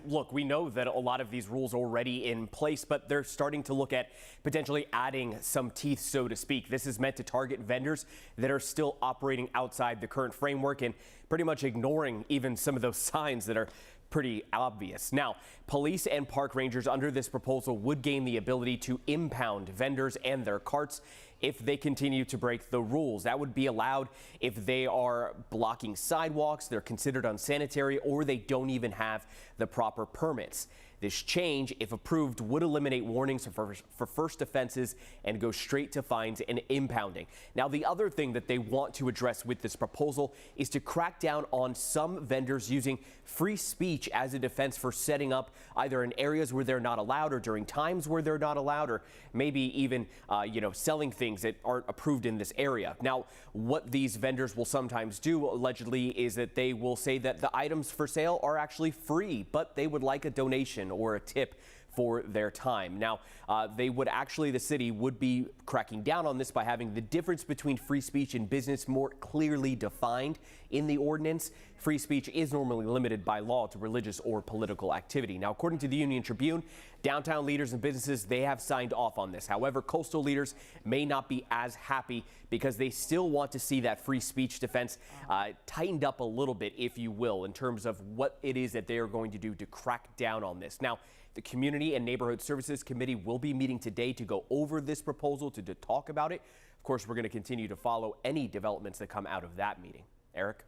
Look, we know that a lot of these rules are already in place, but they're starting to look at potentially adding some teeth, so to speak. This is meant to target vendors that are still operating outside the current framework and pretty much ignoring even some of those signs that are pretty obvious. Now, police and park rangers under this proposal would gain the ability to impound vendors and their carts if they continue to break the rules. That would be allowed if they are blocking sidewalks, they're considered unsanitary, or they don't even have the proper permits. This change, if approved, would eliminate warnings for first offenses and go straight to fines and impounding. Now, the other thing that they want to address with this proposal is to crack down on some vendors using free speech as a defense for setting up either in areas where they're not allowed or during times where they're not allowed, or maybe even, selling things that aren't approved in this area. Now, what these vendors will sometimes do, allegedly, is that they will say that the items for sale are actually free, but they would like a donation or a tip for their time. Now, the city would be cracking down on this by having the difference between free speech and business more clearly defined in the ordinance. Free speech is normally limited by law to religious or political activity. Now, according to the Union Tribune, downtown leaders and businesses, they have signed off on this. However, coastal leaders may not be as happy because they still want to see that free speech defense tightened up a little bit, if you will, in terms of what it is that they are going to do to crack down on this. Now, the Community and Neighborhood Services Committee will be meeting today to go over this proposal, to talk about it. Of course, we're going to continue to follow any developments that come out of that meeting. Eric?